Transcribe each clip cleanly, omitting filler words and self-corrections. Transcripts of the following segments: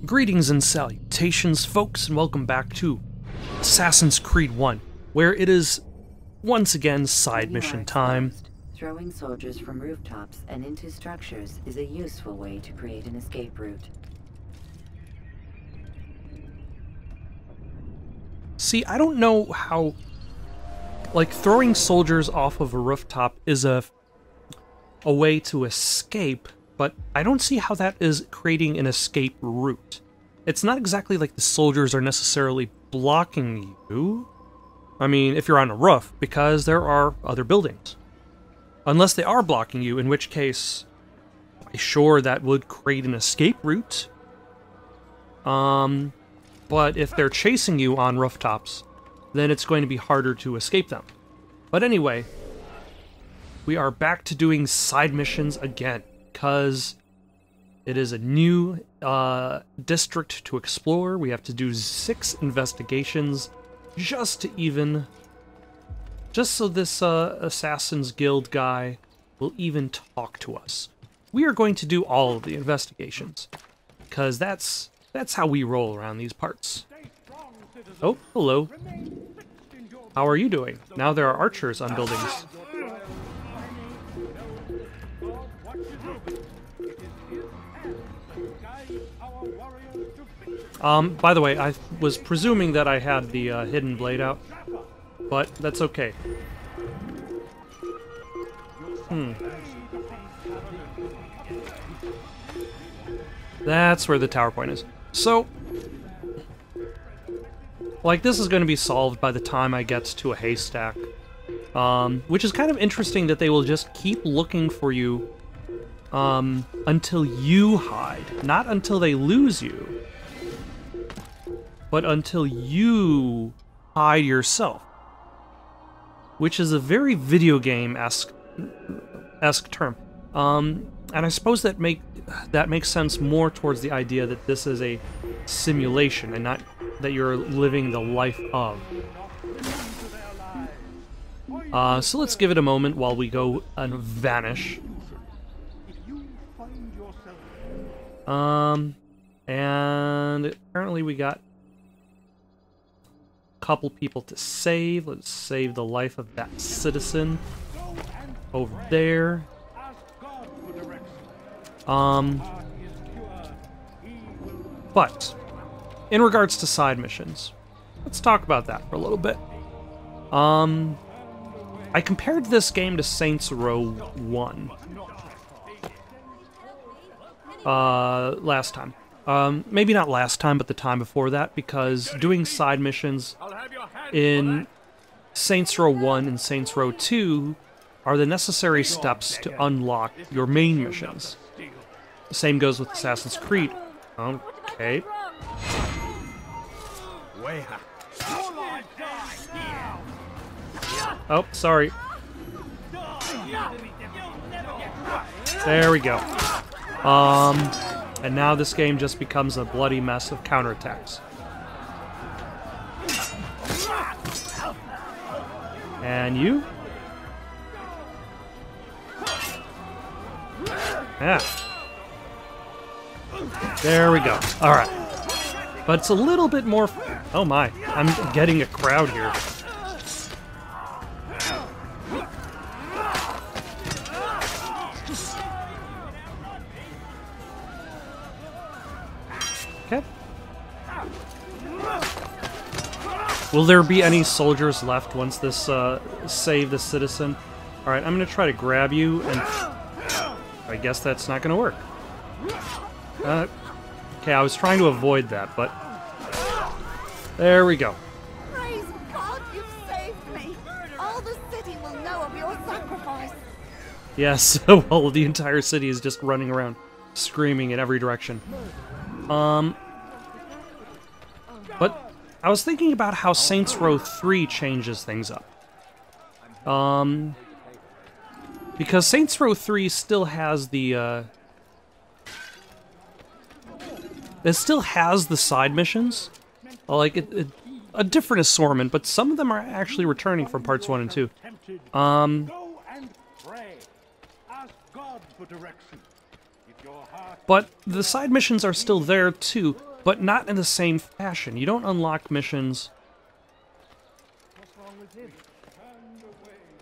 Greetings and salutations, folks, and welcome back to Assassin's Creed 1, where it is once again side mission time. Throwing soldiers from rooftops and into structures is a useful way to create an escape route. See, I don't know how, like, throwing soldiers off of a rooftop is a way to escape, but I don't see how that is creating an escape route. It's not exactly like the soldiers are necessarily blocking you. I mean, if you're on a roof, because there are other buildings. Unless they are blocking you, in which case, sure, that would create an escape route. But if they're chasing you on rooftops, then it's going to be harder to escape them. But anyway, we are back to doing side missions again, because it is a new district to explore. We have to do 6 investigations just so this Assassin's Guild guy will even talk to us. We are going to do all of the investigations, because that's how we roll around these parts. Oh, hello. How are you doing? Now there are archers on buildings. By the way, I was presuming that I had the hidden blade out, but that's okay. That's where the tower point is. So, like, this is going to be solved by the time I get to a haystack. Which is kind of interesting that they will just keep looking for you until you hide. Not until they lose you, but until you hide yourself. Which is a very video game-esque term. And I suppose that makes sense more towards the idea that this is a simulation and not that you're living the life of. So let's give it a moment while we go and vanish. And apparently we got a couple people to save. Let's save the life of that citizen over there. But in regards to side missions, let's talk about that for a little bit. I compared this game to Saints Row 1 last time. Maybe not last time, but the time before that, because doing side missions in Saints Row 1 and Saints Row 2 are the necessary steps to unlock your main missions. The same goes with Assassin's Creed. Okay. Oh, sorry. There we go. And now this game just becomes a bloody mess of counterattacks. And you? Yeah. There we go. Alright. But it's a little bit more... Oh my, I'm getting a crowd here. Okay. Will there be any soldiers left once this save the citizen? Alright, I'm gonna try to grab you, and I guess that's not gonna work. Okay, I was trying to avoid that, but there we go. Praise God, you've saved me. All the city will know of your sacrifice. Yes, well, the entire city is just running around, screaming in every direction. But I was thinking about how Saints Row 3 changes things up. Because Saints Row 3 still has the, it still has the side missions. Like, a different assortment, but some of them are actually returning from parts 1 and 2. But the side missions are still there, too. but not in the same fashion. You don't unlock missions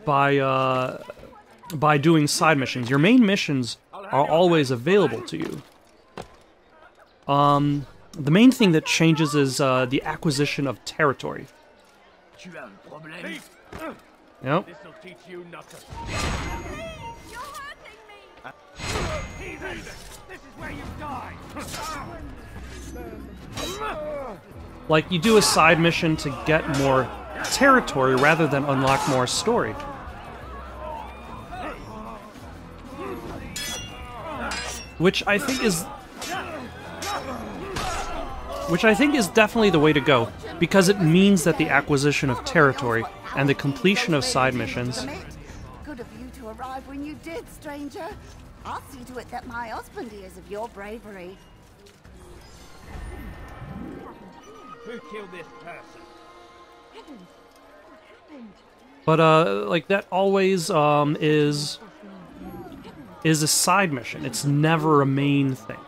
by doing side missions. Your main missions are always available to you. The main thing that changes is the acquisition of territory. Yep. This'll teach you not to. You're hurting me! This is where you die. Like, you do a side mission to get more territory rather than unlock more story. Which I think is definitely the way to go, because it means that the acquisition of territory and the completion of side missions. Good of you to arrive when you did, stranger. I'll see to it that my husband hears of your bravery. Who killed this person? But like, that always is a side mission. It's never a main thing.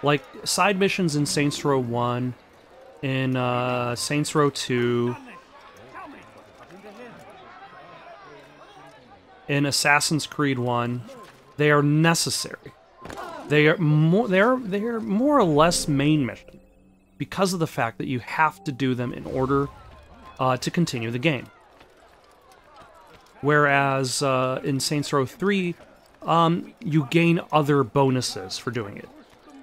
Like, side missions in Saints Row 1, in Saints Row 2, in Assassin's Creed 1, they are necessary. They are more or less main mission because of the fact that you have to do them in order to continue the game. Whereas in Saints Row 3, you gain other bonuses for doing it.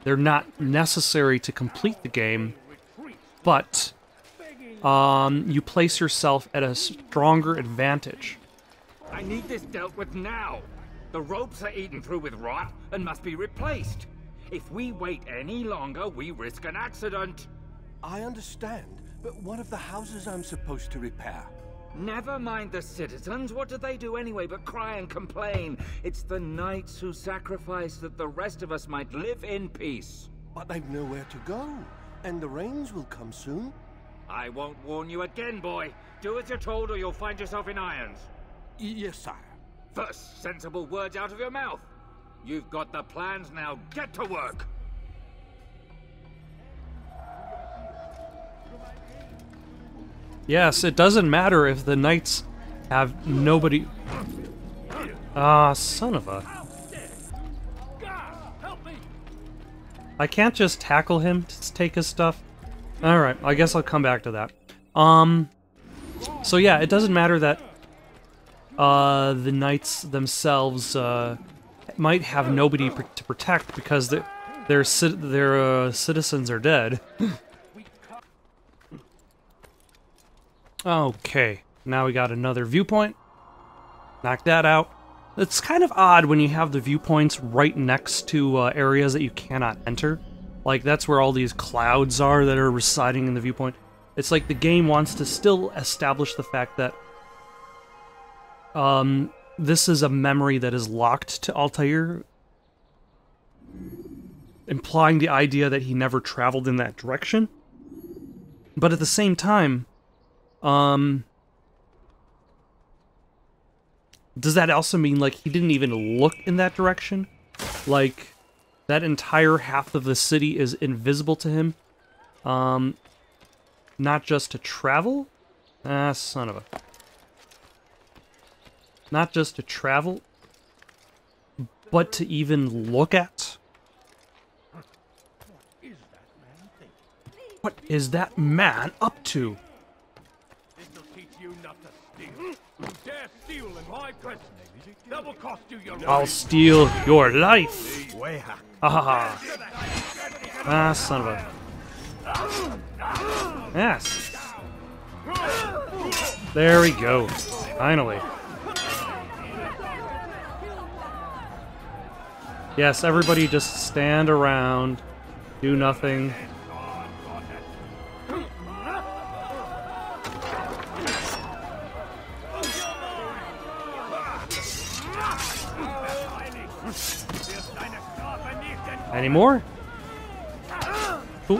They're not necessary to complete the game, but you place yourself at a stronger advantage. I need this dealt with now. The ropes are eaten through with rot and must be replaced. If we wait any longer, we risk an accident. I understand, but what of the houses I'm supposed to repair? Never mind the citizens. What do they do anyway but cry and complain? It's the knights who sacrifice that the rest of us might live in peace. But they've nowhere to go, and the rains will come soon. I won't warn you again, boy. Do as you're told or you'll find yourself in irons. Yes, sire. First, sensible words out of your mouth. You've got the plans, now get to work. Yes, it doesn't matter if the knights have nobody... Ah, son of a... I can't just tackle him to take his stuff. Alright, I guess I'll come back to that. So yeah, it doesn't matter that the knights themselves might have nobody to protect because their citizens are dead. Okay, now we got another viewpoint. Knock that out. It's kind of odd when you have the viewpoints right next to areas that you cannot enter. Like, that's where all these clouds are that are residing in the viewpoint. It's like the game wants to still establish the fact that this is a memory that is locked to Altair, implying the idea that he never traveled in that direction. But at the same time, does that also mean, like, he didn't even look in that direction? Like, that entire half of the city is invisible to him? Not just to travel? Ah, son of a... Not just to travel, but to even look at? What is that man up to? This'll teach you not to steal. You dare steal in my presence. That will cost you your I'll life. steal your life! Ha ha ha. Ah, son of a... Yes. There we go. Finally. Yes, everybody just stand around, do nothing. Any more? Ooh.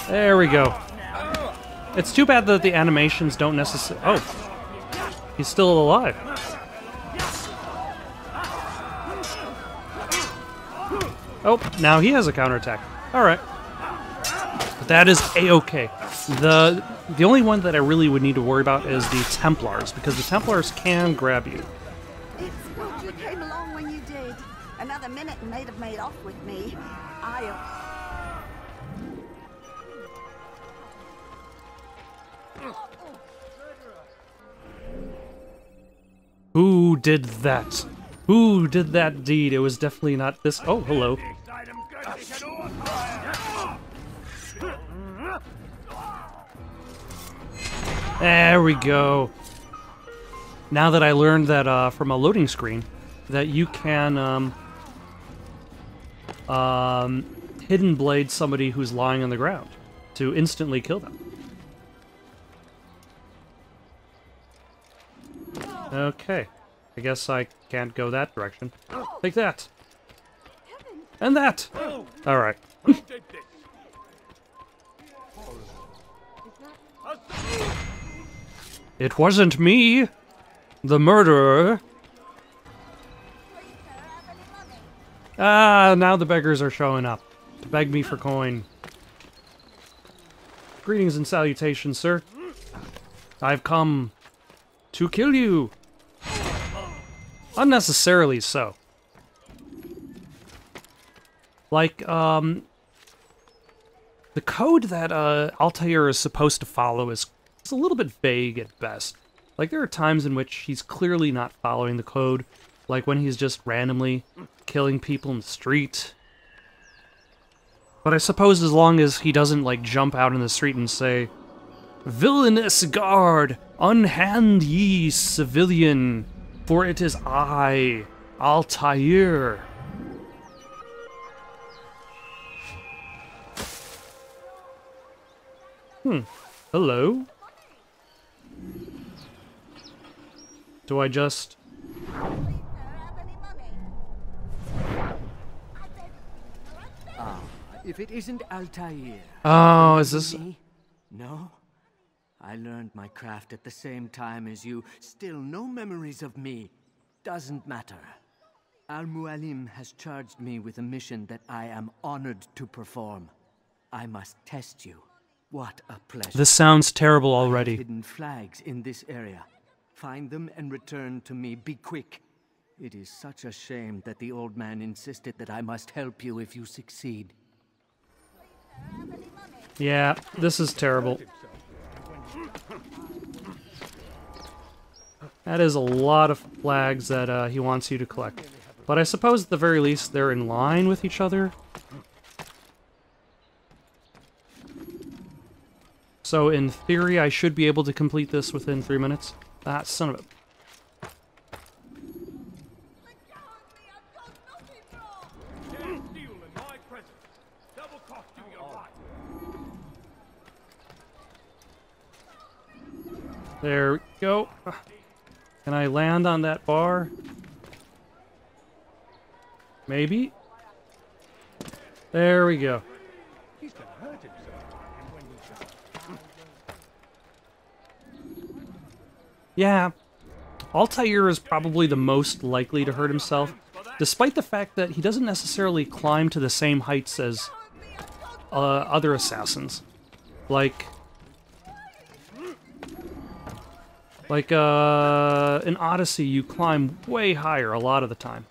There we go. It's too bad that the animations don't necessarily... Oh. He's still alive. Oh, now he has a counterattack. Alright. But that is A-okay. The only one that I really would need to worry about is the Templars, because the Templars can grab you. It's good you came along when you did. Another minute and they'd have made off with me. Who did that? Who did that deed? It was definitely not this. Oh, hello. There we go. Now that I learned that from a loading screen, that you can hidden blade somebody who's lying on the ground to instantly kill them. Okay. I guess I can't go that direction. Take that. And that. Alright. It wasn't me, the murderer. Ah, now the beggars are showing up to beg me for coin. Greetings and salutations, sir. I've come to kill you. Unnecessarily so. Like, the code that Altair is supposed to follow is a little bit vague at best. Like, there are times in which he's clearly not following the code, like when he's just randomly killing people in the street. But I suppose as long as he doesn't, like, jump out in the street and say, "Villainous guard, unhand ye civilian, for it is I, Altair." Hello? Do I just... If it isn't Altair. Oh, is this... Me? No? I learned my craft at the same time as you. Still no memories of me. Doesn't matter. Al-Mualim has charged me with a mission that I am honored to perform. I must test you. What a pleasure. This sounds terrible already. Hidden flags in this area. Find them and return to me. Be quick. It is such a shame that the old man insisted that I must help you if you succeed. Yeah, this is terrible. That is a lot of flags that he wants you to collect. But I suppose at the very least they're in line with each other. So in theory I should be able to complete this within 3 minutes. Ah, son of a... There we go. Can I land on that bar? Maybe? There we go. Yeah, Altair is probably the most likely to hurt himself, despite the fact that he doesn't necessarily climb to the same heights as other assassins. Like in Odyssey, you climb way higher a lot of the time.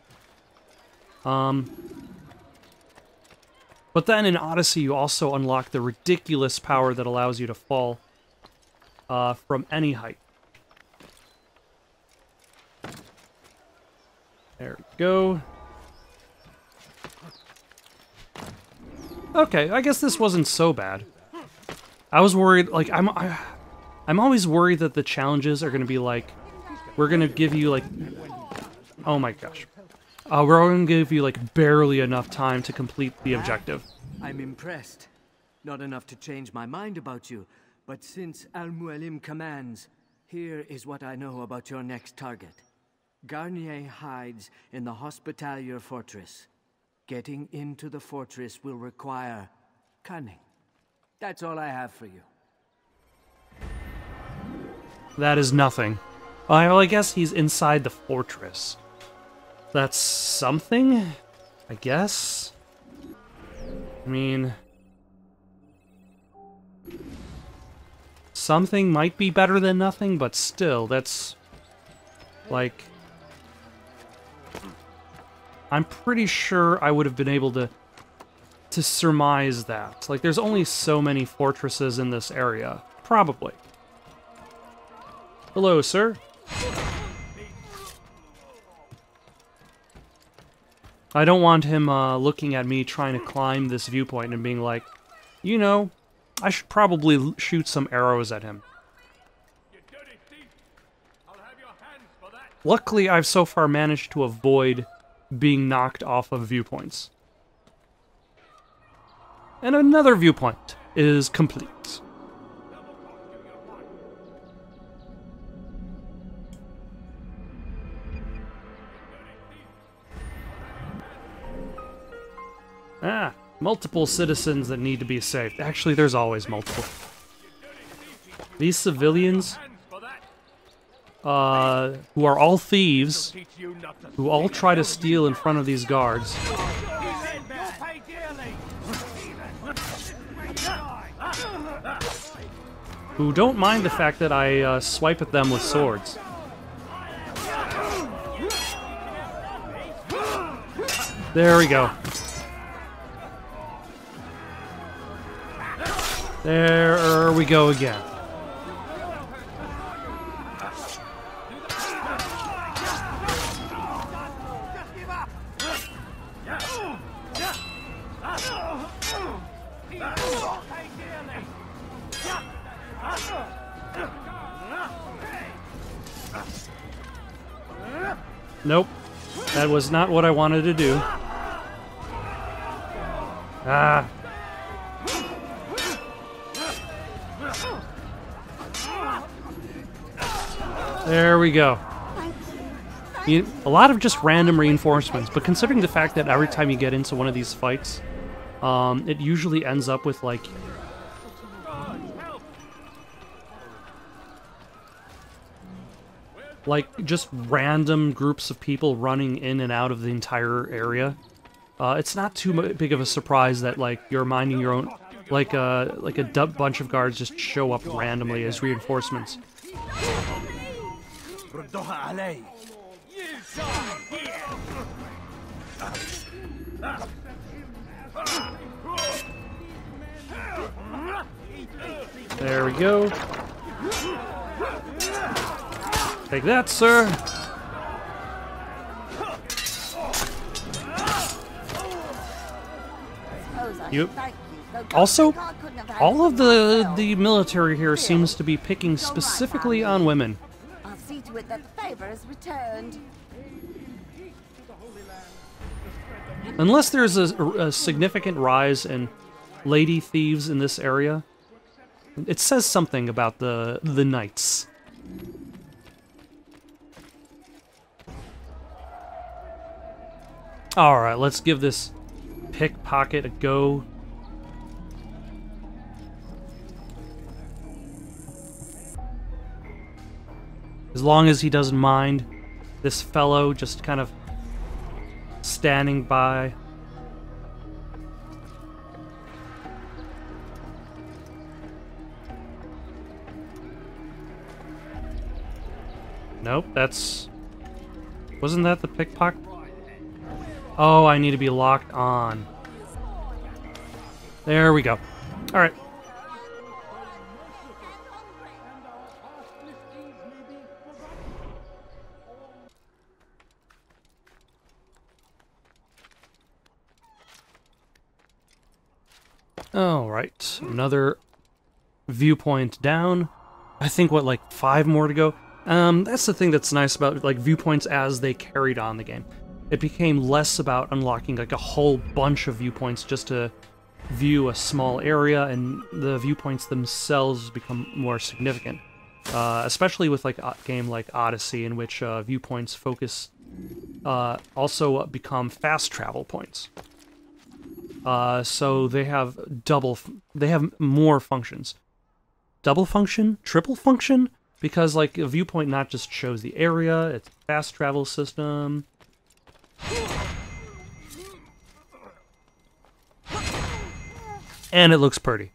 But then in Odyssey, you also unlock the ridiculous power that allows you to fall from any height. There we go. Okay, I guess this wasn't so bad. I was worried, like, I'm always worried that the challenges are going to be like, we're going to give you, like, oh my gosh. We're going to give you, like, barely enough time to complete the objective. I'm impressed. Not enough to change my mind about you, but since Al-Mualim commands, here is what I know about your next target. Garnier hides in the Hospitalier Fortress. Getting into the fortress will require cunning. That's all I have for you. That is nothing. Well, I guess he's inside the fortress. That's something, I guess. I mean, something might be better than nothing, but still, that's like, I'm pretty sure I would have been able to surmise that. Like, there's only so many fortresses in this area. Probably. Hello, sir. I don't want him looking at me trying to climb this viewpoint and being like, you know, I should probably shoot some arrows at him. You dirty thief! I'll have your hands for that. Luckily, I've so far managed to avoid being knocked off of viewpoints. And another viewpoint is complete. Ah, multiple citizens that need to be saved. Actually, there's always multiple. These civilians, who are all thieves, Teach you not to who all try to steal in front of these guards, pay dearly. who don't mind the fact that I swipe at them with swords. There we go. There we go again. Nope. That was not what I wanted to do. Ah. There we go. A lot of just random reinforcements, but considering the fact that every time you get into one of these fights, it usually ends up with, like just random groups of people running in and out of the entire area. It's not too big of a surprise that, like, you're minding your own, like a bunch of guards just show up randomly as reinforcements. There we go. Take that, sir. You. Also, all of the military here seems to be picking specifically on women. I'll see to it that the favor is returned. Unless there's a significant rise in lady thieves in this area, it says something about the knights. Alright, let's give this pickpocket a go. As long as he doesn't mind this fellow just kind of standing by. Nope, wasn't that the pickpocket? Oh, I need to be locked on. There we go. Alright. Alright, another viewpoint down. I think, what, like 5 more to go? That's the thing that's nice about, like, viewpoints as they carried on the game. It became less about unlocking, like, a whole bunch of viewpoints just to view a small area, and the viewpoints themselves become more significant. Especially with, like, a game like Odyssey, in which viewpoints focus also become fast travel points. So they have more functions. Double function? Triple function? because like a viewpoint not just shows the area, it's a fast travel system. And it looks pretty.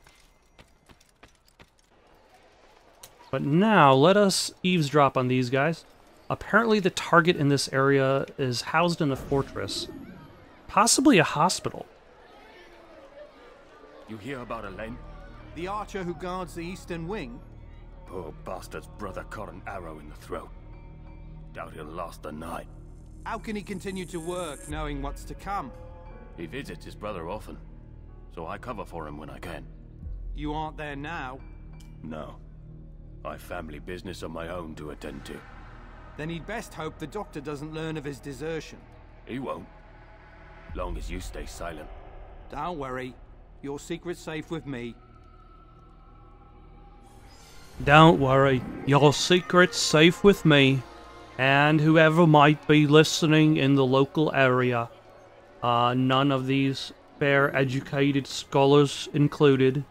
But now, let us eavesdrop on these guys. Apparently the target in this area is housed in a fortress. Possibly a hospital. You hear about Elaine? The archer who guards the eastern wing? Poor bastard's brother caught an arrow in the throat. Doubt he'll last the night. How can he continue to work, knowing what's to come? He visits his brother often, so I cover for him when I can. You aren't there now. No. I've family business of my own to attend to. Then he'd best hope the doctor doesn't learn of his desertion. He won't. Long as you stay silent. Don't worry. Your secret's safe with me. Don't worry, your secret's safe with me. And whoever might be listening in the local area. None of these fair educated scholars included.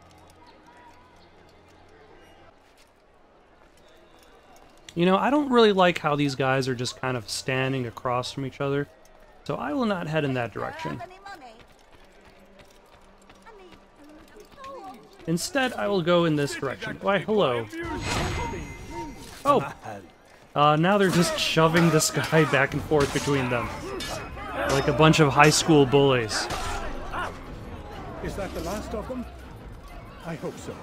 You know, I don't really like how these guys are just kind of standing across from each other, so I will not head in that direction. Instead, I will go in this direction. Why, hello. Oh! Now they're just shoving this guy back and forth between them. Like a bunch of high school bullies. Is that the last of them? I hope so.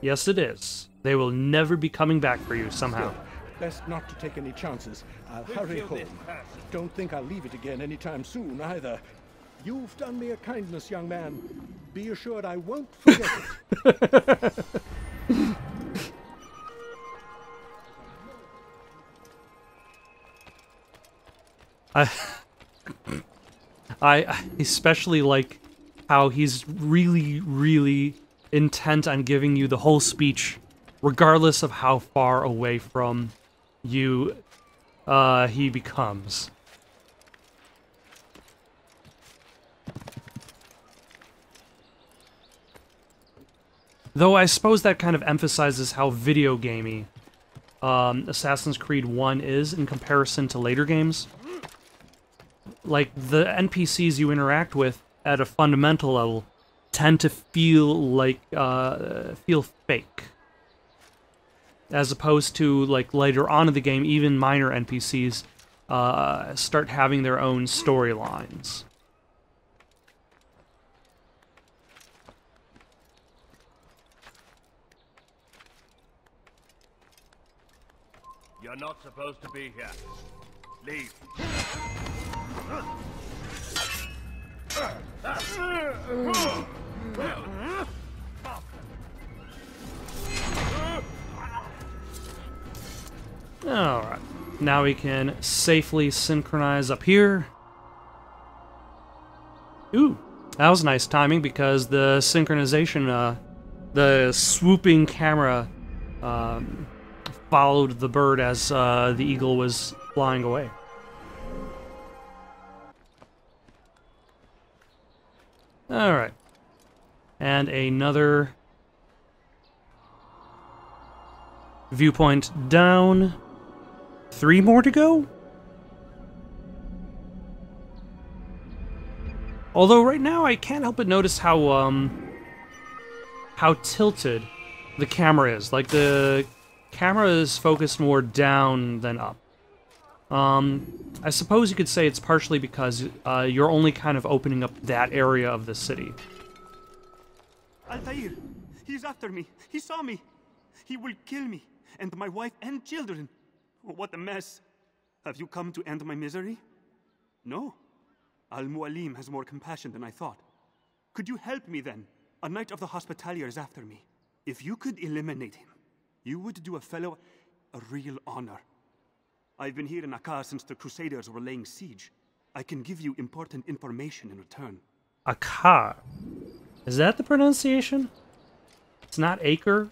Yes, it is. They will never be coming back for you somehow. Still, best not to take any chances. I'll hurry home. Don't think I'll leave it again anytime soon, either. You've done me a kindness, young man. Be assured I won't forget it. I especially like how he's really, really intent on giving you the whole speech, regardless of how far away from you he becomes. Though I suppose that kind of emphasizes how video gamey Assassin's Creed 1 is in comparison to later games. Like, the NPCs you interact with at a fundamental level tend to feel like, feel fake. As opposed to, like, later on in the game, even minor NPCs start having their own storylines. You're not supposed to be here. Leave. Alright. Now we can safely synchronize up here. Ooh, that was nice timing because the synchronization, the swooping camera, followed the bird as the eagle was flying away. Alright. And another viewpoint down. 3 more to go? Although right now I can't help but notice how tilted the camera is. Like, the camera is focused more down than up. I suppose you could say it's partially because you're only kind of opening up that area of the city. Altair! He's after me! He saw me! He will kill me, and my wife and children! Oh, what a mess! Have you come to end my misery? No. Al-Mualim has more compassion than I thought. Could you help me then? A Knight of the Hospitalier is after me. If you could eliminate him, you would do a fellow a real honor. I've been here in Akkar since the Crusaders were laying siege. I can give you important information in return. Akkar. Is that the pronunciation? It's not Acre?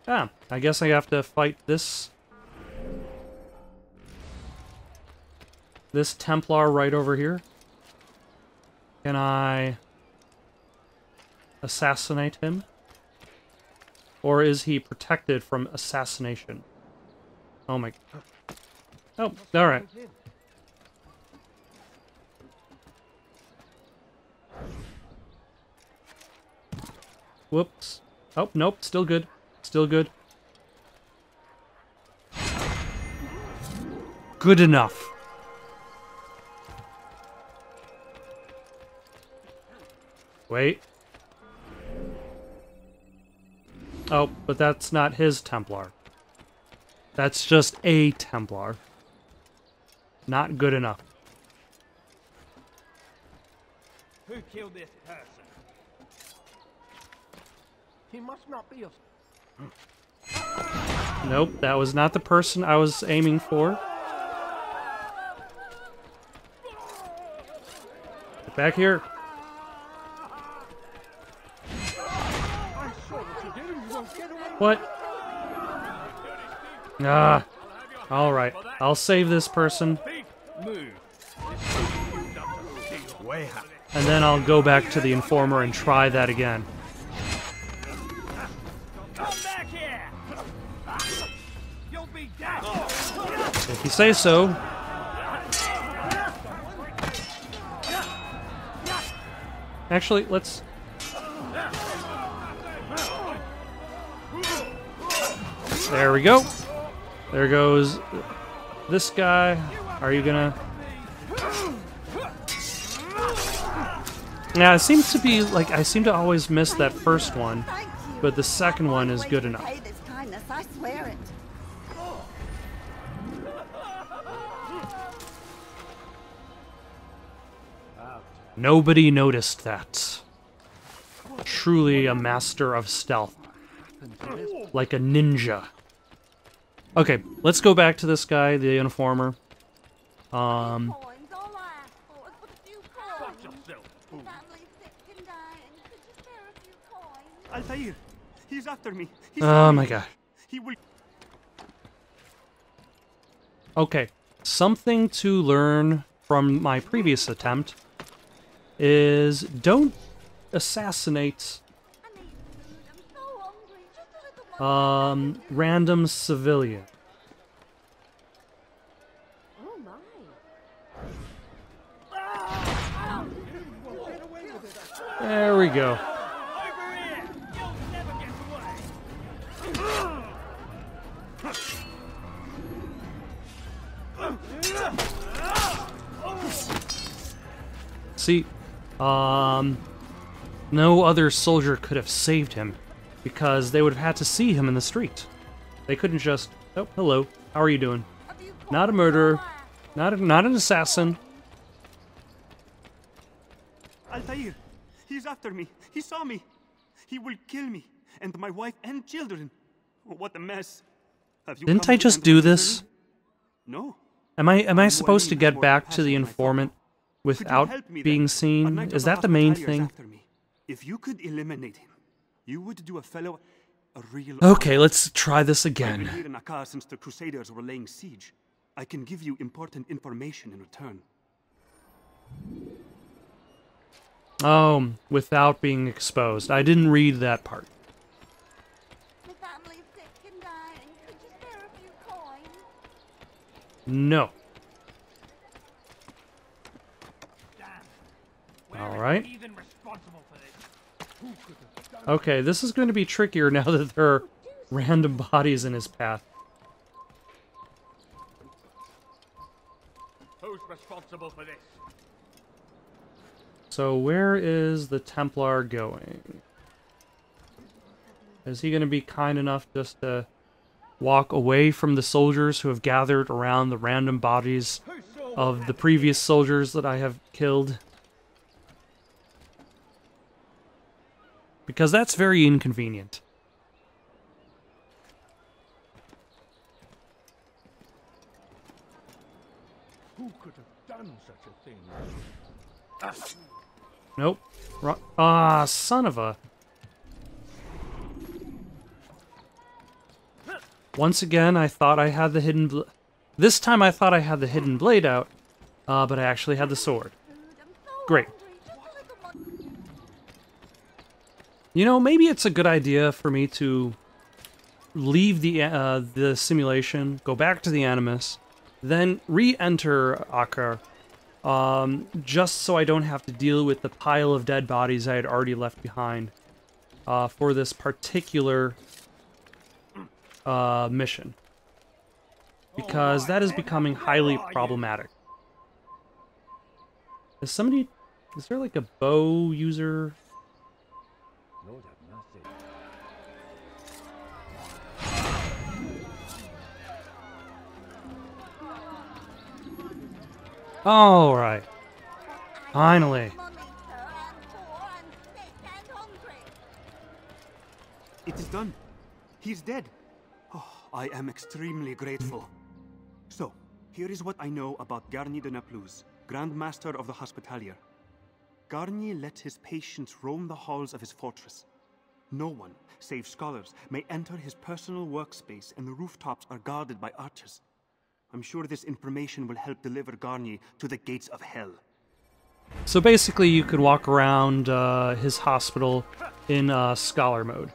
Ah, I guess I have to fight this Templar right over here. Can I assassinate him? Or is he protected from assassination? Oh my... Oh, alright. Whoops. Oh, nope, still good. Still good. Good enough. Wait. Oh, but that's not his Templar. That's just a Templar. Not good enough. Who killed this person? He must not be a... Nope, that was not the person I was aiming for. Get back here. What? Ah. Alright. I'll save this person. And then I'll go back to the Informer and try that again. If you say so. Actually, let's... There we go. There goes this guy. Are you gonna... Yeah, it seems to be like I seem to always miss that first one, but the second one is good enough. Pay this kindness, I swear it. Nobody noticed that. Truly a master of stealth. Like a ninja. Okay, let's go back to this guy, the Informer. Altair, he's after me. Oh my god. He will... Okay, something to learn from my previous attempt is don't assassinate random civilian. There we go. See, no other soldier could have saved him because they would have had to see him in the street. They couldn't just, oh, hello, how are you doing? Not a murderer, not an assassin. Altair, he's after me. He saw me. He will kill me and my wife and children. Oh, what a mess. Have you Didn't I just do this? No. Am I supposed to get back to the informant without being seen? Is that the main thing? If you could eliminate him, you would do a fellow a real... Okay, let's try this I've been again. here in Akkar since the Crusaders were laying siege. I can give you important information in return. Oh, without being exposed. I didn't read that part. My family's sick and dying. Could you spare a few coins? No. Alright. Okay, this is going to be trickier now that there are random bodies in his path. Who's responsible for this? So where is the Templar going? Is he going to be kind enough just to walk away from the soldiers who have gathered around the random bodies of the previous soldiers that I have killed? Because that's very inconvenient. Who could have done such a thing? Nope. Ah, son of a... Once again, I thought I had the hidden... This time I thought I had the hidden blade out, but I actually had the sword. Great. You know, maybe it's a good idea for me to leave the simulation, go back to the Animus, then re-enter Akar, just so I don't have to deal with the pile of dead bodies I had already left behind for this particular mission. Because that is becoming highly problematic. Is there like a bow user? All right. Finally. It is done. He's dead. Oh, I am extremely grateful. So, here is what I know about Garnier de Naplouse, Grand Master of the Hospitalier. Garnier let his patients roam the halls of his fortress. No one, save scholars, may enter his personal workspace, and the rooftops are guarded by archers. I'm sure this information will help deliver Garnier to the gates of hell. So basically you could walk around his hospital in scholar mode.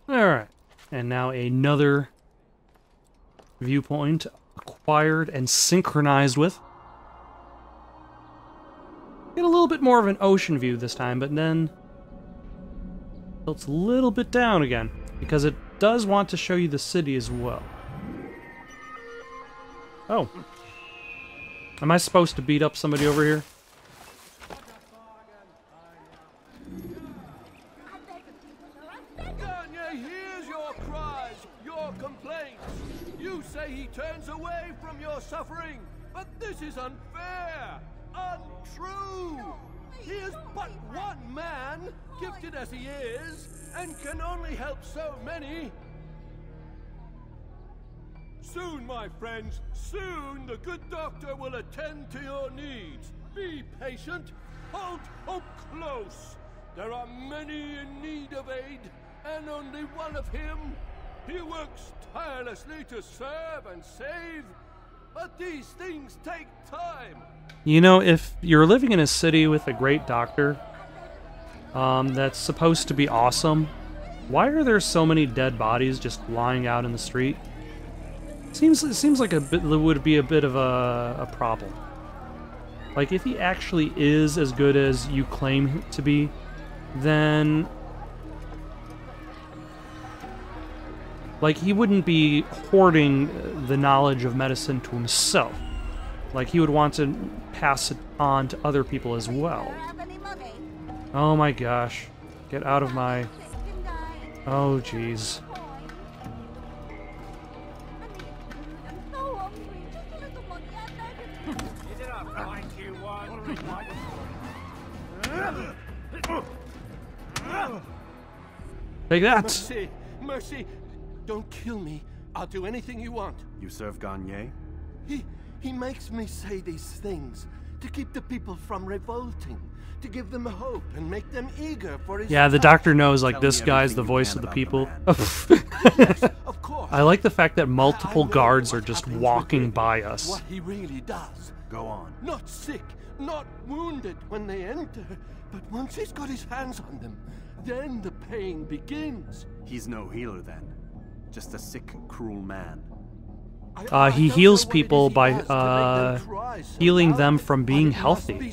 Alright, and now another viewpoint acquired and synchronized with. Get a little bit more of an ocean view this time, but then tilts a little bit down again, because it does want to show you the city as well. Oh. Am I supposed to beat up somebody over here? Garnier hears your cries, your complaints. You say he turns away from your suffering, but this is unfair, untrue. He is but one man, gifted as he is, and can only help so many. Soon, my friends, soon the good doctor will attend to your needs. Be patient, hold hope close. There are many in need of aid, and only one of him. He works tirelessly to serve and save, but these things take time. You know, if you're living in a city with a great doctor that's supposed to be awesome, why are there so many dead bodies just lying out in the street? It seems like it would be a bit of a problem. Like, if he actually is as good as you claim him to be, then like, he wouldn't be hoarding the knowledge of medicine to himself. Like, he would want to pass it on to other people as well. Oh my gosh. Get out of my... Oh, jeez. Take that! Mercy! Mercy! Don't kill me. I'll do anything you want. You serve Garnier? He makes me say these things to keep the people from revolting, to give them hope and make them eager for his... Yeah, the doctor knows, like, this guy's the voice of the people. Yes, of course. I like the fact that multiple guards are just walking by us. What he really does. Go on. Not sick, not wounded when they enter, but once he's got his hands on them, then the pain begins. He's no healer then. Just a sick, cruel man. He heals people by healing them from being healthy.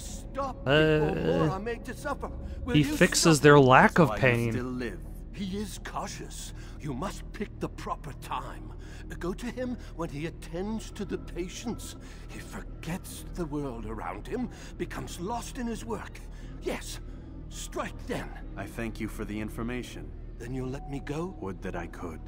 He fixes their lack of pain. He is cautious. You must pick the proper time. Go to him when he attends to the patients. He forgets the world around him, becomes lost in his work. Yes, strike then. I thank you for the information. Then you'll let me go? Would that I could.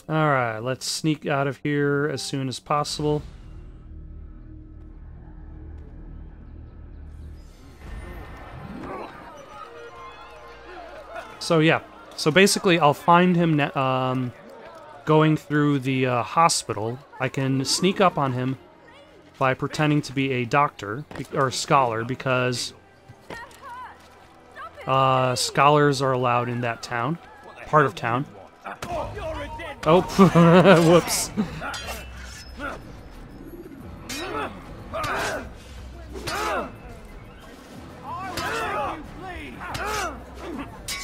Alright, let's sneak out of here as soon as possible. So yeah, so basically I'll find him going through the hospital. I can sneak up on him by pretending to be a doctor, or scholar, because scholars are allowed in that town. part of town. Oh, whoops.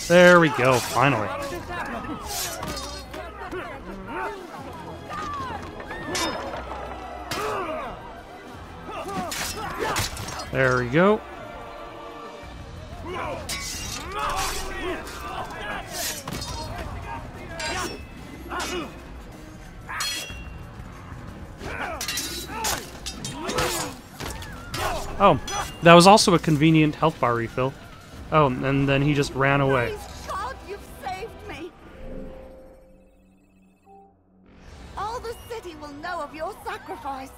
There we go, finally. There we go. Oh, that was also a convenient health bar refill. Oh, and then he just ran away. God, you've saved me. All the city will know of your sacrifice.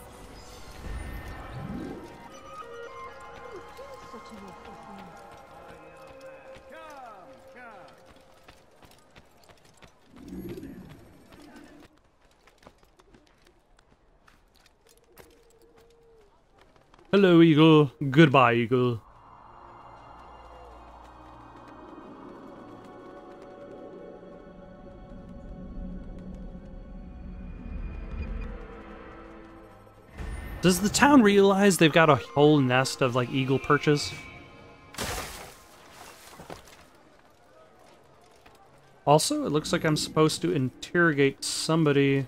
Hello, Eagle. Goodbye, Eagle. Does the town realize they've got a whole nest of, like, eagle perches? Also, it looks like I'm supposed to interrogate somebody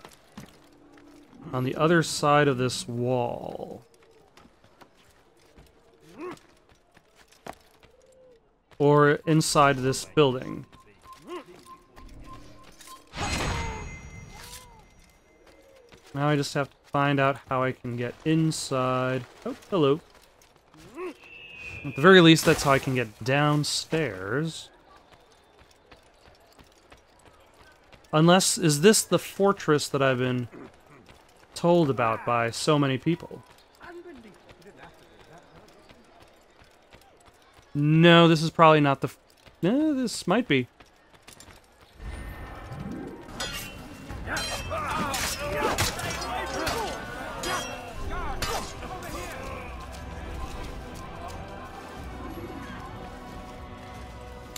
on the other side of this wall. Or inside this building. Now I just have to find out how I can get inside. Oh, hello. At the very least, that's how I can get downstairs. Unless, is this the fortress that I've been told about by so many people? No, this is probably not the... this might be.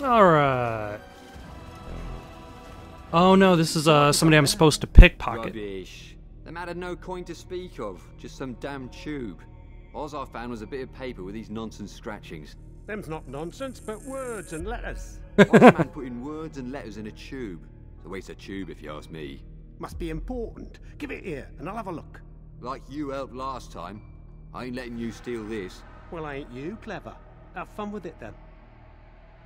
Alright. Oh no, this is somebody I'm supposed to pickpocket. Rubbish. The man had no coin to speak of, just some damn tube. All I found was a bit of paper with these nonsense scratchings. Them's not nonsense, but words and letters. What's a man putting words and letters in a tube? It's a waste of tube, if you ask me. Must be important. Give it here, and I'll have a look. Like you helped last time. I ain't letting you steal this. Well, ain't you clever? Have fun with it, then.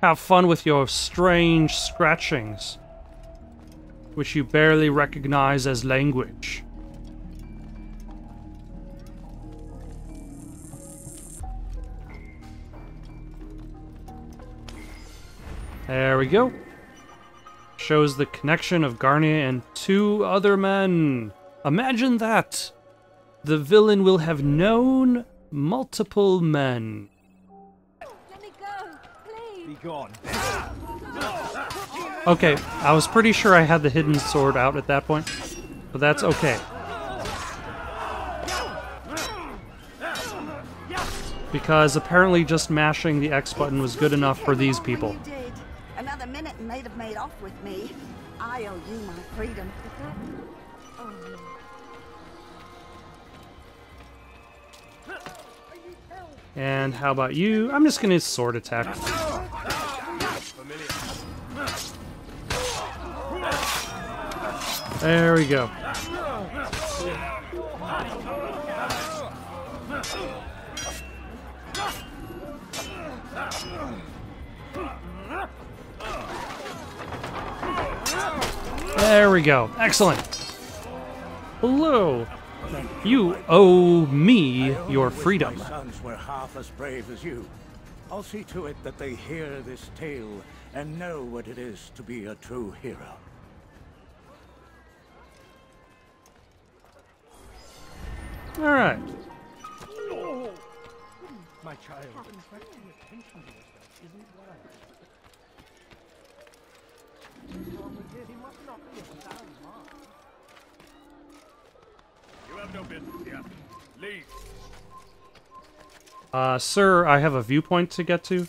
Have fun with your strange scratchings, which you barely recognize as language. There we go. Shows the connection of Garnier and 2 other men. Imagine that. The villain will have known multiple men. Let me go, please. Be gone. Okay, I was pretty sure I had the hidden sword out at that point, but that's okay. Because apparently just mashing the X button was good enough for these people. Another minute and they'd have made off with me. I owe you my freedom. And how about you? I'm just gonna sword attack. There we go. There we go. Excellent. Hello. You owe me your freedom. My sons were half as brave as you. I'll see to it that they hear this tale and know what it is to be a true hero. All right. My child, attracting attention to yourself isn't wise. He must not be a sound man. You have no business here. Leave. Sir, I have a viewpoint to get to.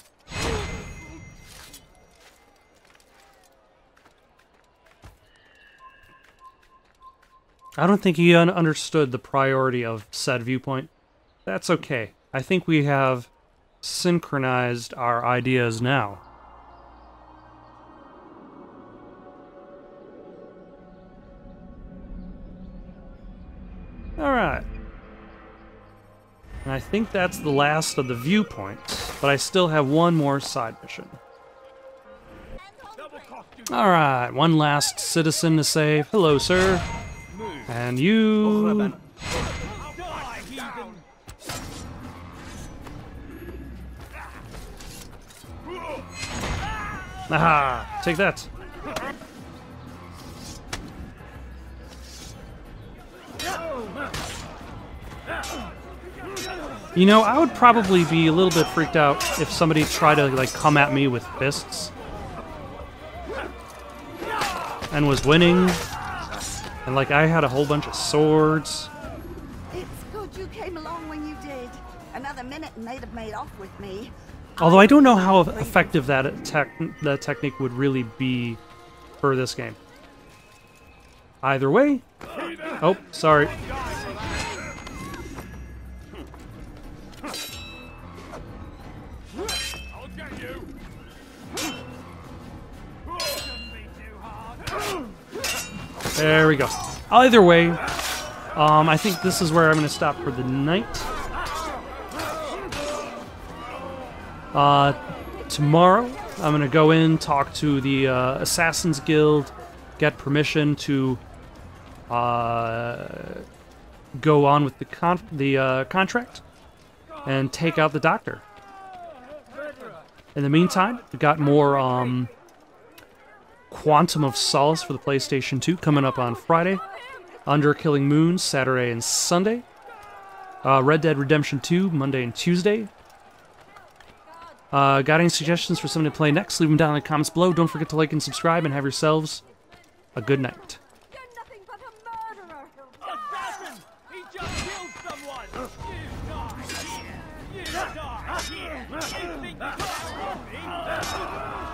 I don't think he understood the priority of said viewpoint. That's okay. I think we have synchronized our ideas now. Alright. And I think that's the last of the viewpoints, but I still have one more side mission. Alright, one last citizen to save. Hello, sir. And you... Aha! Take that. You know, I would probably be a little bit freaked out if somebody tried to, like, come at me with fists. And was winning. And, like, I had a whole bunch of swords. It's good you came along when you did. Another minute and they'd have made off with me. Although I don't know how effective that technique would really be for this game. Either way... Oh, sorry. There we go. Either way, I think this is where I'm going to stop for the night. Tomorrow, I'm going to go in, talk to the Assassin's Guild, get permission to go on with the contract, and take out the Doctor. In the meantime, we've got more Quantum of Solace for the PlayStation 2 coming up on Friday. Under Killing Moon, Saturday and Sunday. Red Dead Redemption 2, Monday and Tuesday. Got any suggestions for something to play next? Leave them down in the comments below. Don't forget to like and subscribe, and have yourselves a good night. Assassin! He just killed someone! You die! You die! You think you can